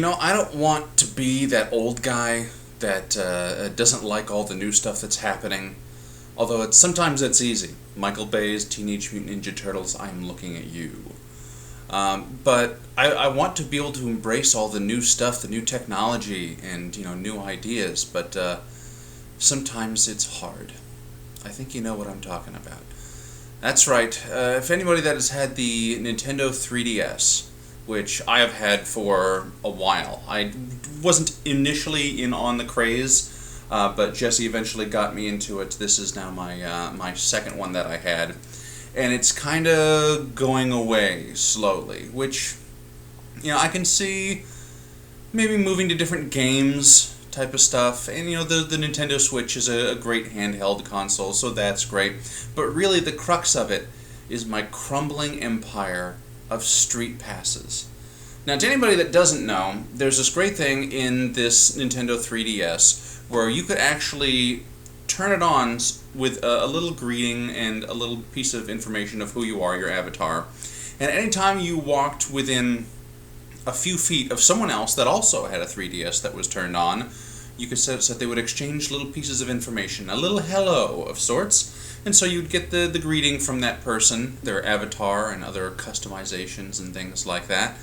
I don't want to be that old guy that doesn't like all the new stuff that's happening. Although sometimes it's easy. Michael Bay's Teenage Mutant Ninja Turtles, I am looking at you. But I want to be able to embrace all the new stuff, the new technology, and new ideas. But sometimes it's hard. I think you know what I'm talking about. That's right. If anybody that has had the Nintendo 3DS, which I have had for a while. I wasn't initially in on the craze, but Jesse eventually got me into it. This is now my second one that I had, and it's kind of going away slowly, which, I can see maybe moving to different games type of stuff, and the Nintendo Switch is a great handheld console, so that's great, but really the crux of it is my crumbling empire of street passes. Now, to anybody that doesn't know, there's this great thing in this Nintendo 3DS where you could actually turn it on with a little greeting and a little piece of information of who you are, your avatar. And anytime you walked within a few feet of someone else that also had a 3DS that was turned on, you could set that they would exchange little pieces of information, a little hello of sorts. And so you'd get the greeting from that person, their avatar, and other customizations and things like that.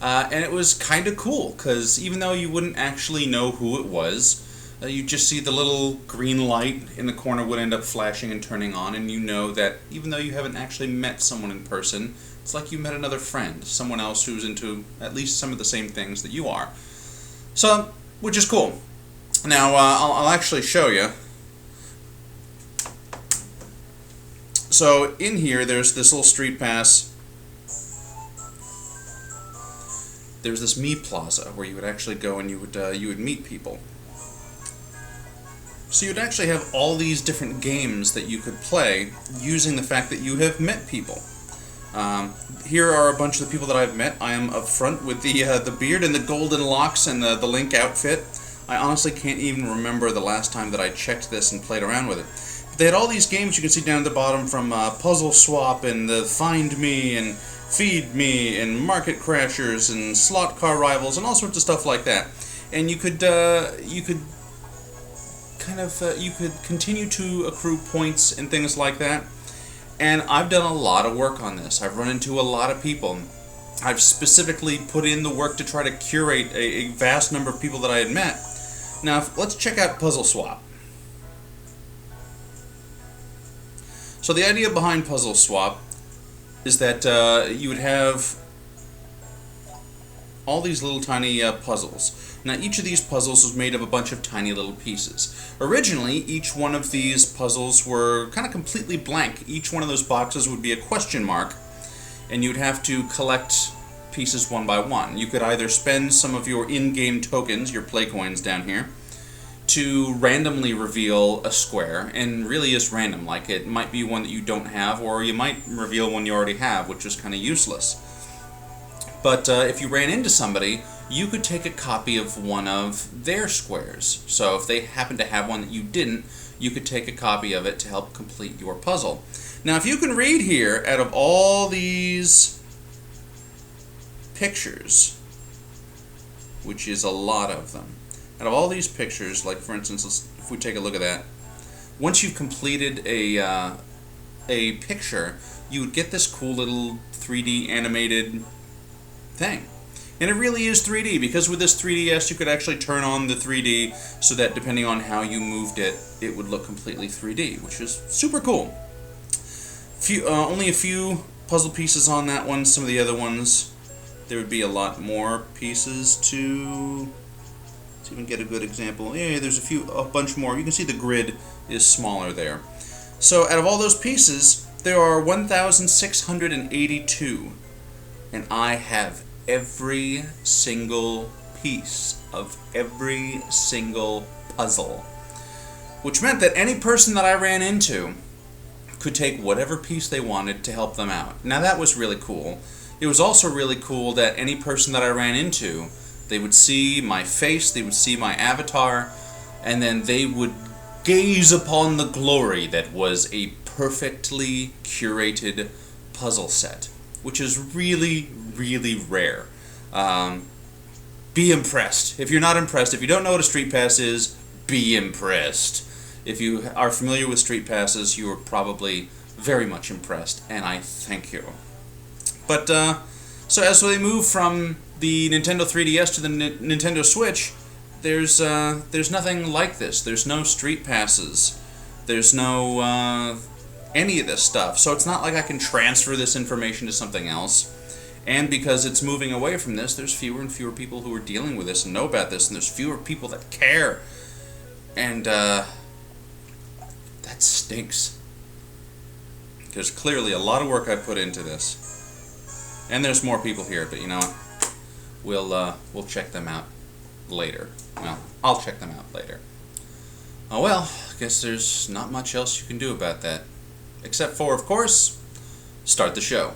And it was kind of cool, because even though you wouldn't actually know who it was, you'd just see the little green light in the corner would end up flashing and turning on, and you know that even though you haven't actually met someone in person, it's like you met another friend, someone else who's into at least some of the same things that you are. So, which is cool. Now, I'll actually show you. So in here, there's this little street pass. There's this Me Plaza where you would actually go and you would meet people. So you'd actually have all these different games that you could play using the fact that you have met people. Here are a bunch of the people that I've met. I am up front with the beard and the golden locks and the Link outfit. I honestly can't even remember the last time that I checked this and played around with it. They had all these games you can see down at the bottom, from Puzzle Swap and the Find Me and Feed Me and Market Crashers and Slot Car Rivals and all sorts of stuff like that. And you could continue to accrue points and things like that. And I've done a lot of work on this. I've run into a lot of people. I've specifically put in the work to try to curate a vast number of people that I had met. Now, let's check out Puzzle Swap. So the idea behind Puzzle Swap is that you would have all these little tiny puzzles. Now, each of these puzzles was made of a bunch of tiny little pieces. Originally, each one of these puzzles were kind of completely blank. Each one of those boxes would be a question mark, and you'd have to collect pieces one by one. You could either spend some of your in-game tokens, your play coins down here, to randomly reveal a square, and really is random. Like, it might be one that you don't have, or you might reveal one you already have, which is kind of useless. But if you ran into somebody, you could take a copy of one of their squares. So if they happen to have one that you didn't, you could take a copy of it to help complete your puzzle. Now, if you can read here, out of all these pictures, which is a lot of them, out of all these pictures, like for instance, if we take a look at that, once you've completed a picture, you would get this cool little 3D animated thing. And it really is 3D, because with this 3DS you could actually turn on the 3D so that depending on how you moved it, it would look completely 3D, which is super cool. Only a few puzzle pieces on that one. Some of the other ones, there would be a lot more pieces to... Let's even get a good example. Yeah, there's a bunch more. You can see the grid is smaller there. So out of all those pieces, there are 1,682, and I have every single piece of every single puzzle, which meant that any person that I ran into could take whatever piece they wanted to help them out. Now, that was really cool. It was also really cool that any person that I ran into, they would see my face, they would see my avatar, and then they would gaze upon the glory that was a perfectly curated puzzle set, which is really, really rare. be impressed. If you're not impressed, if you don't know what a street pass is, be impressed. If you are familiar with street passes, you are probably very much impressed, and I thank you. But, so as they move from the Nintendo 3DS to the Nintendo Switch, there's nothing like this. There's no street passes. There's no, any of this stuff. So it's not like I can transfer this information to something else. And because it's moving away from this, there's fewer and fewer people who are dealing with this and know about this, and there's fewer people that care. And, that stinks. There's clearly a lot of work I put into this. And there's more people here, but you know what? We'll check them out later. Well, I'll check them out later. Oh well, I guess there's not much else you can do about that. Except for, of course, start the show.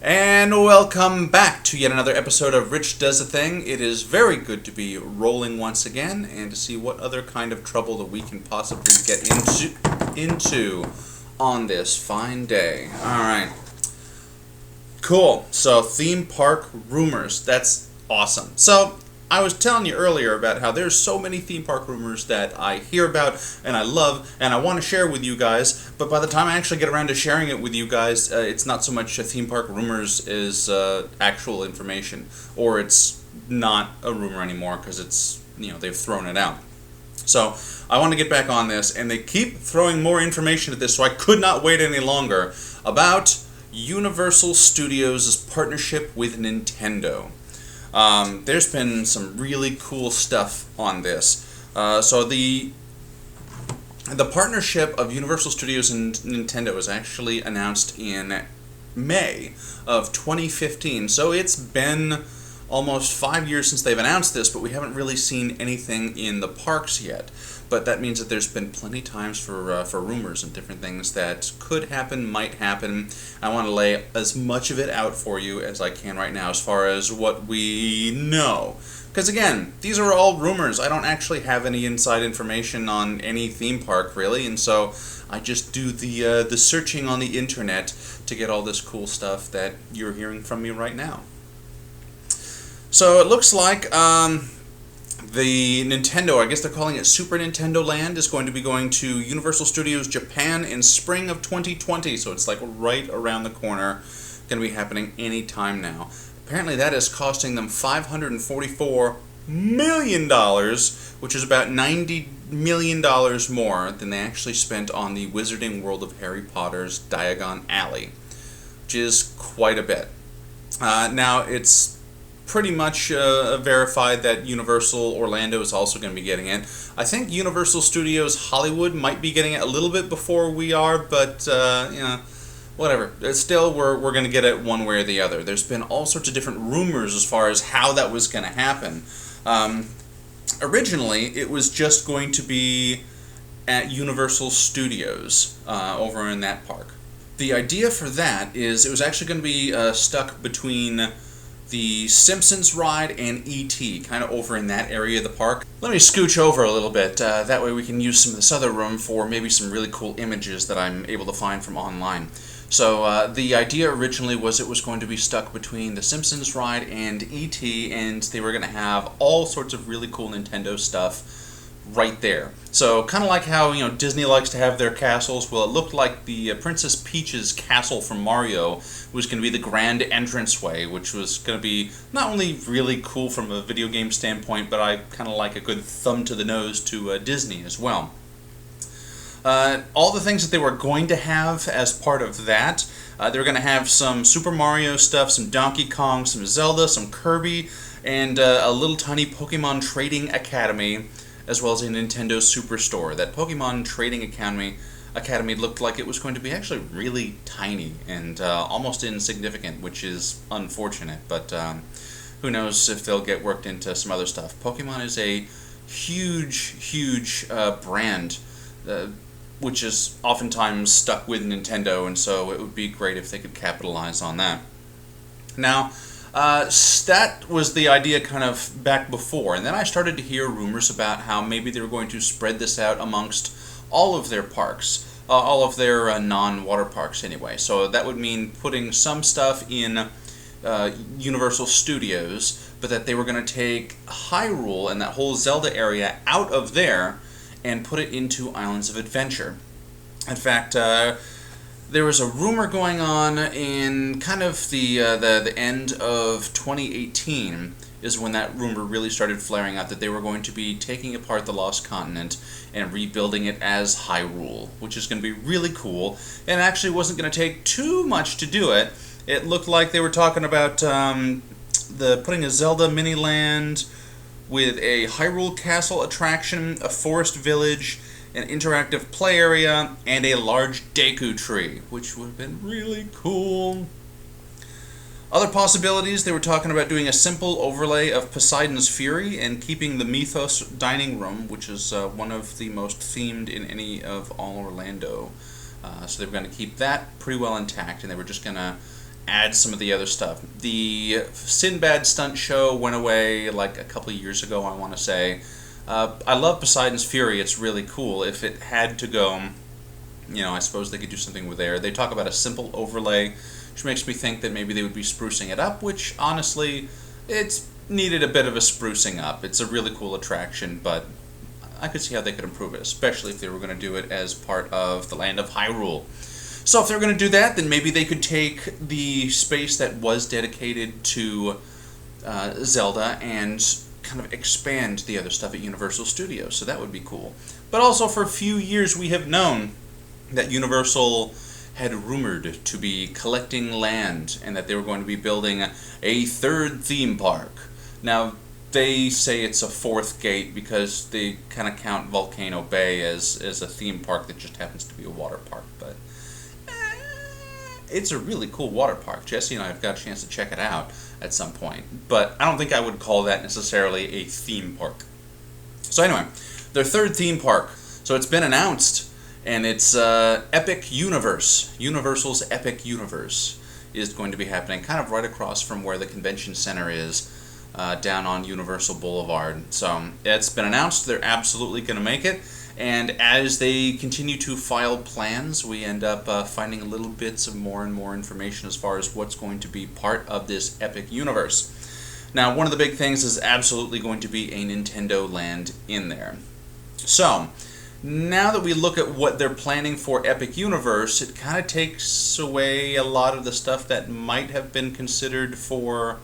And welcome back to yet another episode of Rich Does a Thing. It is very good to be rolling once again and to see what other kind of trouble that we can possibly get into on this fine day. Alright. Cool. So, theme park rumors. That's awesome. So, I was telling you earlier about how there's so many theme park rumors that I hear about and I love and I want to share with you guys, but by the time I actually get around to sharing it with you guys, it's not so much theme park rumors as actual information, or it's not a rumor anymore because it's, they've thrown it out. So I want to get back on this, and they keep throwing more information at this, so I could not wait any longer, about Universal Studios' partnership with Nintendo. There's been some really cool stuff on this. So the partnership of Universal Studios and Nintendo was actually announced in May of 2015. So it's been almost 5 years since they've announced this, but we haven't really seen anything in the parks yet. But that means that there's been plenty times for rumors and different things that could happen, might happen. I want to lay as much of it out for you as I can right now as far as what we know. Because again, these are all rumors. I don't actually have any inside information on any theme park, really, and so I just do the searching on the internet to get all this cool stuff that you're hearing from me right now. So it looks like the Nintendo, I guess they're calling it Super Nintendo Land, is going to be going to Universal Studios Japan in spring of 2020, so it's like right around the corner, going to be happening any time now. Apparently that is costing them $544 million, which is about $90 million more than they actually spent on the Wizarding World of Harry Potter's Diagon Alley, which is quite a bit. Now, it's pretty much verified that Universal Orlando is also going to be getting it. I think Universal Studios Hollywood might be getting it a little bit before we are, but whatever. Still, we're going to get it one way or the other. There's been all sorts of different rumors as far as how that was going to happen. Originally, it was just going to be at Universal Studios over in that park. The idea for that is it was actually going to be stuck between the Simpsons ride and E.T., kind of over in that area of the park. Let me scooch over a little bit, that way we can use some of this other room for maybe some really cool images that I'm able to find from online. So the idea originally was it was going to be stuck between the Simpsons ride and E.T., and they were going to have all sorts of really cool Nintendo stuff right there. So kind of like how Disney likes to have their castles. Well, it looked like the Princess Peach's castle from Mario was going to be the grand entranceway, which was going to be not only really cool from a video game standpoint, but I kind of like a good thumb to the nose to Disney as well. All the things that they were going to have as part of that, they were going to have some Super Mario stuff, some Donkey Kong, some Zelda, some Kirby, and a little tiny Pokemon Trading Academy, as well as a Nintendo Superstore. That Pokemon Trading Academy looked like it was going to be actually really tiny and almost insignificant, which is unfortunate, but who knows if they'll get worked into some other stuff. Pokemon is a huge brand, which is oftentimes stuck with Nintendo, and so it would be great if they could capitalize on that. Now, that was the idea kind of back before, and then I started to hear rumors about how maybe they were going to spread this out amongst all of their parks, all of their non-water parks anyway. So that would mean putting some stuff in Universal Studios, but that they were going to take Hyrule and that whole Zelda area out of there and put it into Islands of Adventure. In fact, there was a rumor going on in kind of the end of 2018 is when that rumor really started flaring out that they were going to be taking apart the Lost Continent and rebuilding it as Hyrule, which is going to be really cool, and actually wasn't going to take too much to do it. It looked like they were talking about putting a Zelda mini-land with a Hyrule Castle attraction, a forest village, an interactive play area, and a large Deku tree, which would have been really cool. Other possibilities, they were talking about doing a simple overlay of Poseidon's Fury and keeping the Mythos dining room, which is one of the most themed in any of all Orlando. So they were going to keep that pretty well intact, and they were just going to add some of the other stuff. The Sinbad stunt show went away like a couple of years ago, I want to say. I love Poseidon's Fury. It's really cool. If it had to go, I suppose they could do something with there. They talk about a simple overlay, which makes me think that maybe they would be sprucing it up, which, honestly, it's needed a bit of a sprucing up. It's a really cool attraction, but I could see how they could improve it, especially if they were going to do it as part of the Land of Hyrule. So if they're going to do that, then maybe they could take the space that was dedicated to Zelda and kind of expand the other stuff at Universal Studios, so that would be cool. But also, for a few years, we have known that Universal had rumored to be collecting land and that they were going to be building a third theme park. Now, they say it's a fourth gate because they kind of count Volcano Bay as a theme park that just happens to be a water park, but it's a really cool water park. Jesse and I have got a chance to check it out at some point, but I don't think I would call that necessarily a theme park. So anyway, their third theme park. So it's been announced, and it's Epic Universe. Universal's Epic Universe is going to be happening kind of right across from where the convention center is, down on Universal Boulevard. So it's been announced. They're absolutely going to make it. And as they continue to file plans, we end up finding little bits of more and more information as far as what's going to be part of this Epic Universe. Now, one of the big things is absolutely going to be a Nintendo Land in there. So, now that we look at what they're planning for Epic Universe, it kind of takes away a lot of the stuff that might have been considered for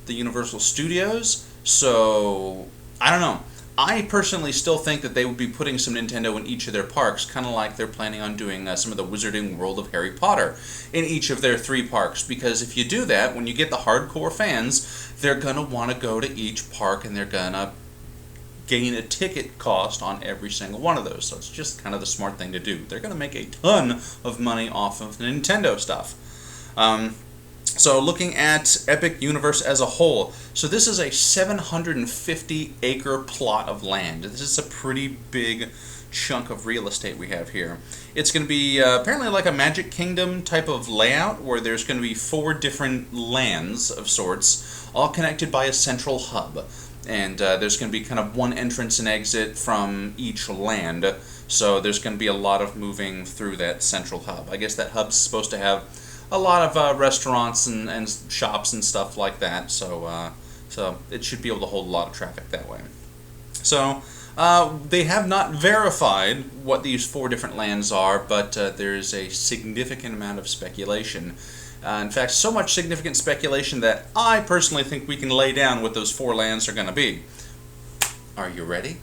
the Universal Studios. So, I don't know. I personally still think that they would be putting some Nintendo in each of their parks, kind of like they're planning on doing some of the Wizarding World of Harry Potter in each of their 3 parks, because if you do that, when you get the hardcore fans, they're going to want to go to each park and they're going to gain a ticket cost on every single one of those. So it's just kind of the smart thing to do. They're going to make a ton of money off of the Nintendo stuff. So looking at Epic Universe as a whole, so this is a 750-acre plot of land. This is a pretty big chunk of real estate we have here. It's going to be apparently like a Magic Kingdom type of layout, where there's going to be 4 different lands of sorts, all connected by a central hub. And there's going to be kind of one entrance and exit from each land, so there's going to be a lot of moving through that central hub. I guess that hub's supposed to have a lot of restaurants and shops and stuff like that, so it should be able to hold a lot of traffic that way. So they have not verified what these 4 different lands are, but there's a significant amount of speculation. In fact, so much significant speculation that I personally think we can lay down what those 4 lands are going to be. Are you ready?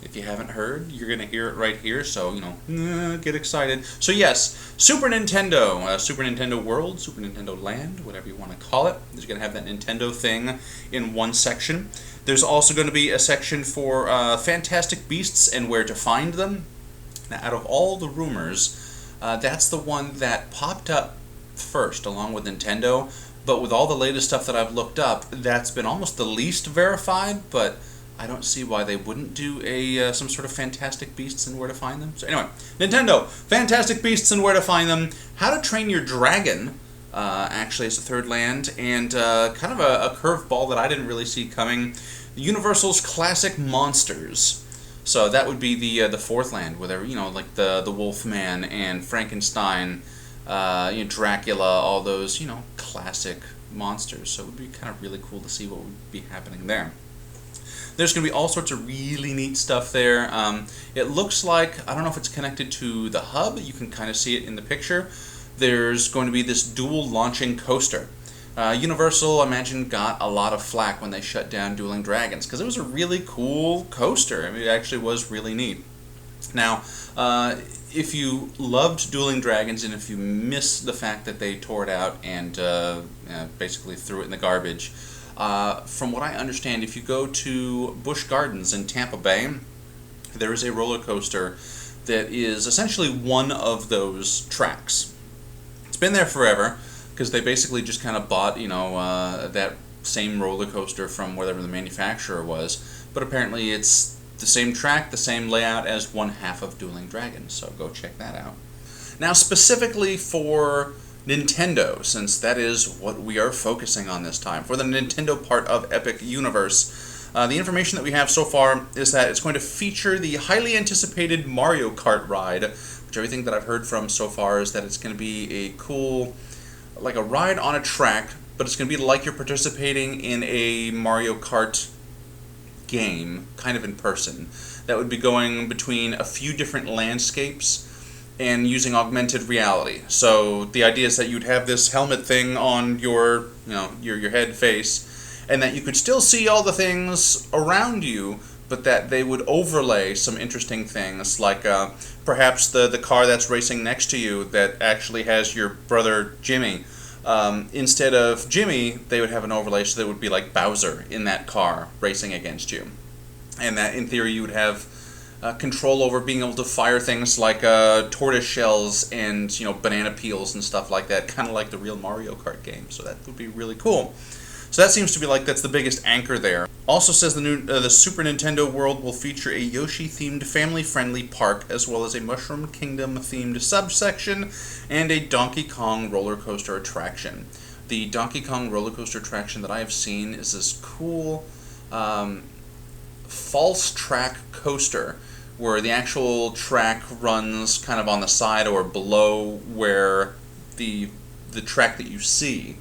If you haven't heard, you're going to hear it right here, so, get excited. So yes, Super Nintendo, Super Nintendo World, Super Nintendo Land, whatever you want to call it. There's going to have that Nintendo thing in one section. There's also going to be a section for Fantastic Beasts and where to find them. Now, out of all the rumors, that's the one that popped up first, along with Nintendo, but with all the latest stuff that I've looked up, that's been almost the least verified, but I don't see why they wouldn't do some sort of Fantastic Beasts and where to find them. So anyway, Nintendo, Fantastic Beasts and where to find them, How to Train Your Dragon, actually is the 3rd land, and kind of a curveball that I didn't really see coming, Universal's Classic Monsters. So that would be the fourth land, where there, like the Wolfman and Frankenstein, Dracula, all those classic monsters. So it would be kind of really cool to see what would be happening there. There's going to be all sorts of really neat stuff there. It looks like, I don't know if it's connected to the hub, you can kind of see it in the picture. There's going to be this dual launching coaster. Universal, I imagine, got a lot of flack when they shut down Dueling Dragons, because it was a really cool coaster. I mean, it actually was really neat. Now, if you loved Dueling Dragons, and if you miss the fact that they tore it out and basically threw it in the garbage, from what I understand, if you go to Busch Gardens in Tampa Bay, there is a roller coaster that is essentially one of those tracks. It's been there forever, because they basically just kind of bought, that same roller coaster from whatever the manufacturer was. But apparently it's the same track, the same layout as one half of Dueling Dragons, so go check that out. Now, specifically for Nintendo, since that is what we are focusing on this time, for the Nintendo part of Epic Universe, the information that we have so far is that it's going to feature the highly anticipated Mario Kart ride, which everything that I've heard from so far is that it's going to be a cool, like a ride on a track, but it's going to be like you're participating in a Mario Kart game, kind of in person. That would be going between a few different landscapes and using augmented reality. So the idea is that you'd have this helmet thing on your head face, and that you could still see all the things around you, but that they would overlay some interesting things, like perhaps the car that's racing next to you that actually has your brother Jimmy. Instead of Jimmy, they would have an overlay so that it would be like Bowser in that car racing against you. And that, in theory, you would have control over being able to fire things like tortoise shells and banana peels and stuff like that, kind of like the real Mario Kart game. So that would be really cool. So that seems to be like that's the biggest anchor there. Also says the Super Nintendo World will feature a Yoshi-themed family-friendly park, as well as a Mushroom Kingdom-themed subsection and a Donkey Kong roller coaster attraction. The Donkey Kong roller coaster attraction that I have seen is this cool false track coaster, where the actual track runs kind of on the side or below where the track that you see,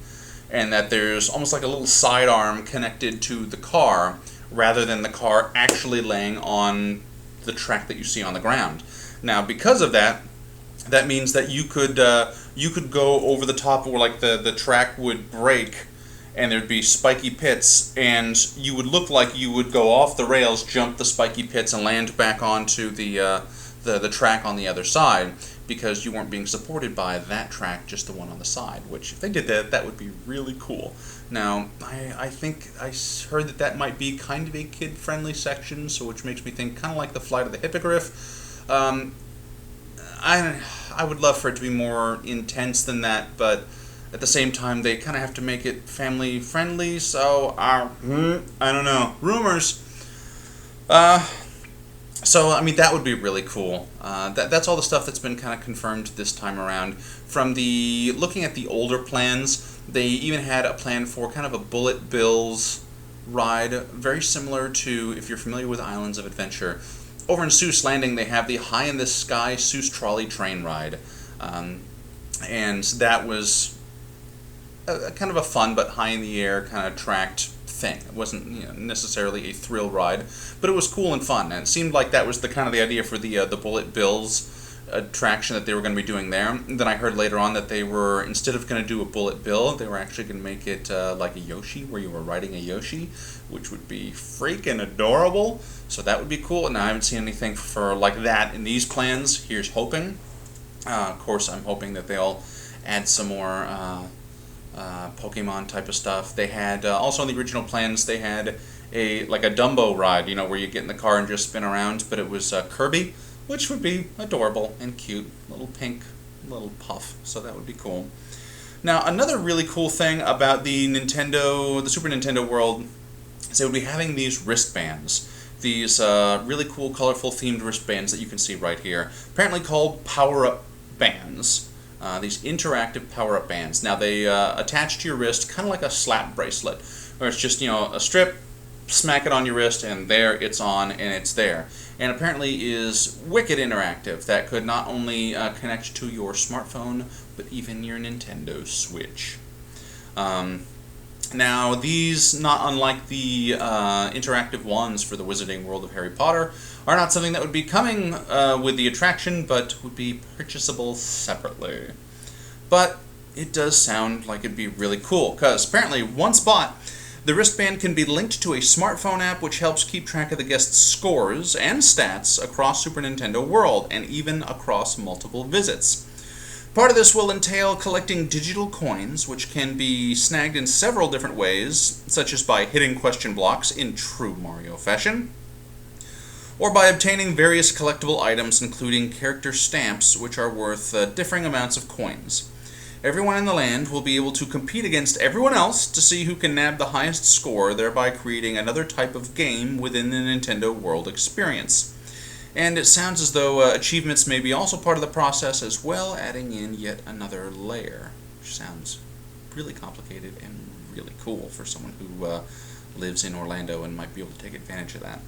and that there's almost like a little sidearm connected to the car, rather than the car actually laying on the track that you see on the ground. Now, because of that, that means that you could go over the top where like the track would break, and there'd be spiky pits, and you would look like you would go off the rails, jump the spiky pits, and land back onto the track on the other side, because you weren't being supported by that track, just the one on the side, which if they did that, that would be really cool. Now, I think I heard that might be kind of a kid-friendly section, so which makes me think kind of like the Flight of the Hippogriff. I would love for it to be more intense than that, but at the same time, they kind of have to make it family-friendly, so I don't know. Rumors. So, I mean, that would be really cool. That's all the stuff that's been kind of confirmed this time around. From looking at the older plans, they even had a plan for kind of a Bullet Bills ride, very similar to, if you're familiar with Islands of Adventure. Over in Seuss Landing, they have the High in the Sky Seuss Trolley Train ride. And that was kind of a fun but high in the air kind of tracked thing. It wasn't necessarily a thrill ride, but it was cool and fun, and it seemed like that was the idea for the Bullet Bills attraction that they were going to be doing there. And then I heard later on that they were, instead of going to do a Bullet Bill, they were actually going to make it like a Yoshi, where you were riding a Yoshi, which would be freaking adorable. So that would be cool. And I haven't seen anything for like that in these plans. Here's hoping. Of course, I'm hoping that they'll add some more Pokemon type of stuff. They had also in the original plans they had a Dumbo ride, where you get in the car and just spin around, but it was Kirby, which would be adorable and cute, little pink little puff. So that would be cool. Now, another really cool thing about the Super Nintendo World is they would be having these wristbands. These really cool, colorful themed wristbands that you can see right here, apparently called power-up bands. These interactive power-up bands. Now, they attach to your wrist kind of like a slap bracelet, where it's just, a strip, smack it on your wrist, and there it's on, and it's there. and apparently is wicked interactive. That could not only connect to your smartphone, but even your Nintendo Switch. Now, these, not unlike the interactive ones for the Wizarding World of Harry Potter, are not something that would be coming with the attraction, but would be purchasable separately. But it does sound like it'd be really cool, because apparently, once bought, the wristband can be linked to a smartphone app which helps keep track of the guest's scores and stats across Super Nintendo World, and even across multiple visits. Part of this will entail collecting digital coins, which can be snagged in several different ways, such as by hitting question blocks in true Mario fashion, or by obtaining various collectible items, including character stamps, which are worth differing amounts of coins. Everyone in the land will be able to compete against everyone else to see who can nab the highest score, thereby creating another type of game within the Nintendo World experience. And it sounds as though achievements may be also part of the process as well, adding in yet another layer, which sounds really complicated and really cool for someone who lives in Orlando and might be able to take advantage of that.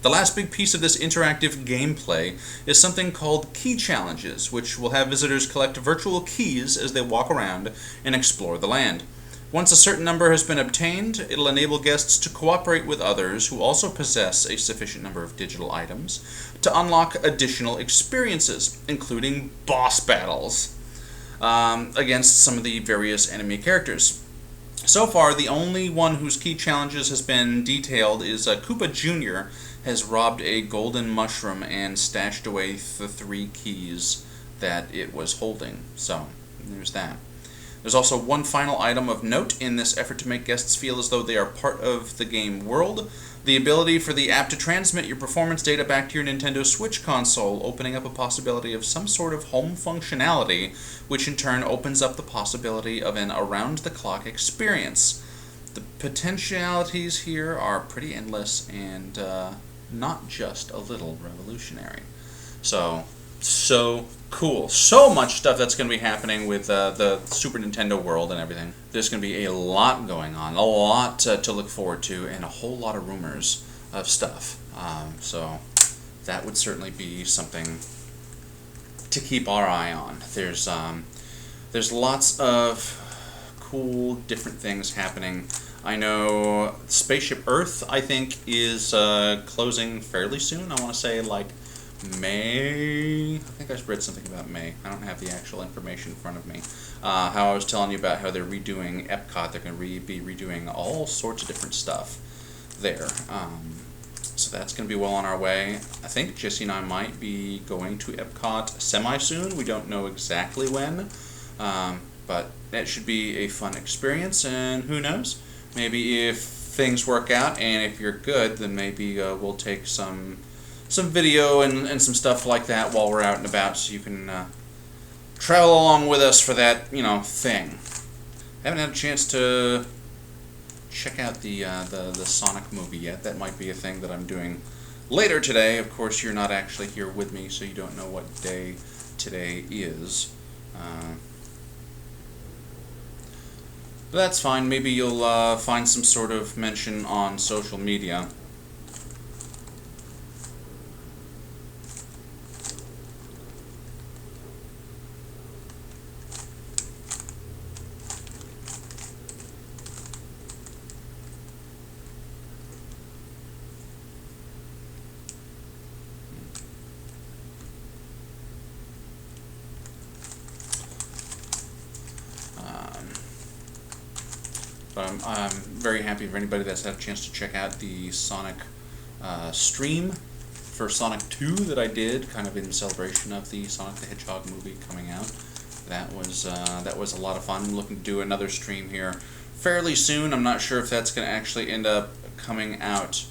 The last big piece of this interactive gameplay is something called key challenges, which will have visitors collect virtual keys as they walk around and explore the land. Once a certain number has been obtained, it'll enable guests to cooperate with others who also possess a sufficient number of digital items to unlock additional experiences, including boss battles against some of the various enemy characters. So far, the only one whose key challenges has been detailed is Koopa Jr. has robbed a golden mushroom and stashed away the 3 keys that it was holding. So, there's that. There's also one final item of note in this effort to make guests feel as though they are part of the game world: the ability for the app to transmit your performance data back to your Nintendo Switch console, opening up a possibility of some sort of home functionality, which in turn opens up the possibility of an around-the-clock experience. The potentialities here are pretty endless and not just a little revolutionary. So cool. So much stuff that's going to be happening with the Super Nintendo World and everything. There's going to be a lot going on, a lot to look forward to, and a whole lot of rumors of stuff. So that would certainly be something to keep our eye on. There's lots of cool different things happening. I know Spaceship Earth, I think, is closing fairly soon. I want to say like May. I think I read something about May. I don't have the actual information in front of me. How I was telling you about how they're redoing Epcot. They're going to be redoing all sorts of different stuff there. So that's going to be well on our way. I think Jesse and I might be going to Epcot semi-soon. We don't know exactly when. But that should be a fun experience, and who knows? Maybe if things work out and if you're good, then maybe we'll take some video and some stuff like that while we're out and about, so you can travel along with us for that, thing. I haven't had a chance to check out the Sonic movie yet. That might be a thing that I'm doing later today. Of course, you're not actually here with me, so you don't know what day today is. But that's fine. Maybe you'll find some sort of mention on social media. But I'm very happy for anybody that's had a chance to check out the Sonic stream for Sonic 2 that I did, kind of in celebration of the Sonic the Hedgehog movie coming out. That was a lot of fun. I'm looking to do another stream here fairly soon. I'm not sure if that's going to actually end up coming out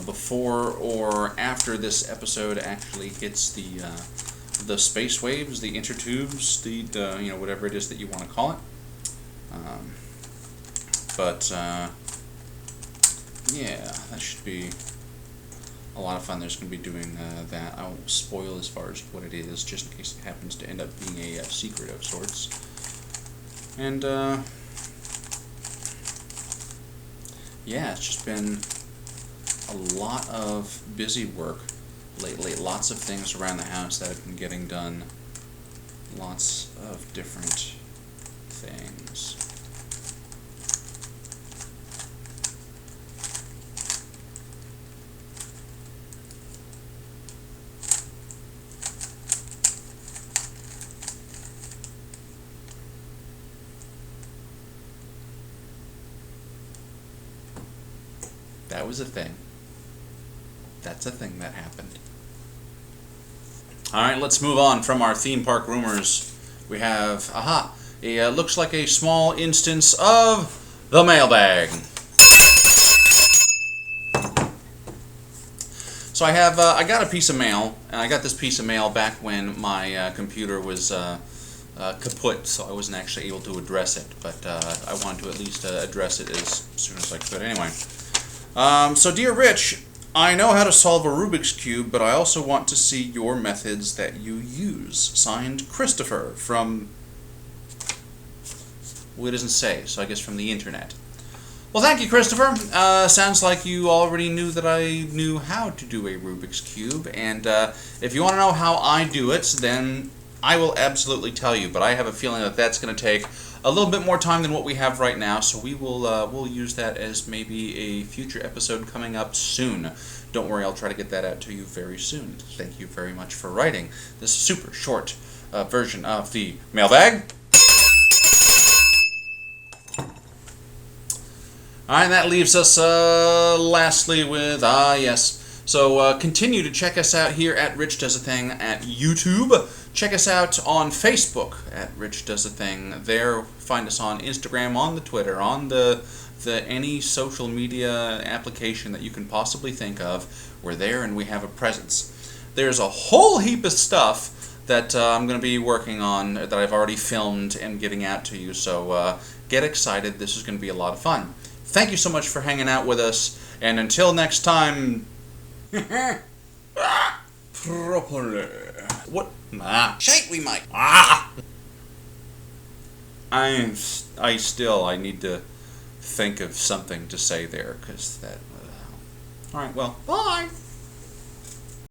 before or after this episode actually hits the space waves, the intertubes, the whatever it is that you want to call it. But yeah, that should be a lot of fun. There's going to be doing that. I won't spoil as far as what it is, just in case it happens to end up being a secret of sorts. And yeah, it's just been a lot of busy work lately. Lots of things around the house that have been getting done. Lots of different things. That was a thing. That's a thing that happened. Alright, let's move on from our theme park rumors. We have, looks like a small instance of the mailbag. So I got a piece of mail, and I got this piece of mail back when my computer was kaput, so I wasn't actually able to address it, but I wanted to at least address it as soon as I could. Anyway. So dear Rich, I know how to solve a Rubik's Cube, but I also want to see your methods that you use. Signed, Christopher, from... well, it doesn't say, so I guess from the internet. Well, thank you, Christopher. Sounds like you already knew that I knew how to do a Rubik's Cube, and if you want to know how I do it, then I will absolutely tell you, but I have a feeling that that's going to take a little bit more time than what we have right now, so we will we'll use that as maybe a future episode coming up soon. Don't worry, I'll try to get that out to you very soon. Thank you very much for writing this super short version of the mailbag. Alright, that leaves us lastly with, yes. So continue to check us out here at Rich Does a Thing at YouTube. Check us out on Facebook at Rich Does a Thing. There, find us on Instagram, on the Twitter, on the any social media application that you can possibly think of. We're there and we have a presence. There's a whole heap of stuff that I'm going to be working on that I've already filmed and getting out to you. So get excited. This is going to be a lot of fun. Thank you so much for hanging out with us. And until next time... properly. What? Shite we might. I need to think of something to say there, because that... Alright, well, bye!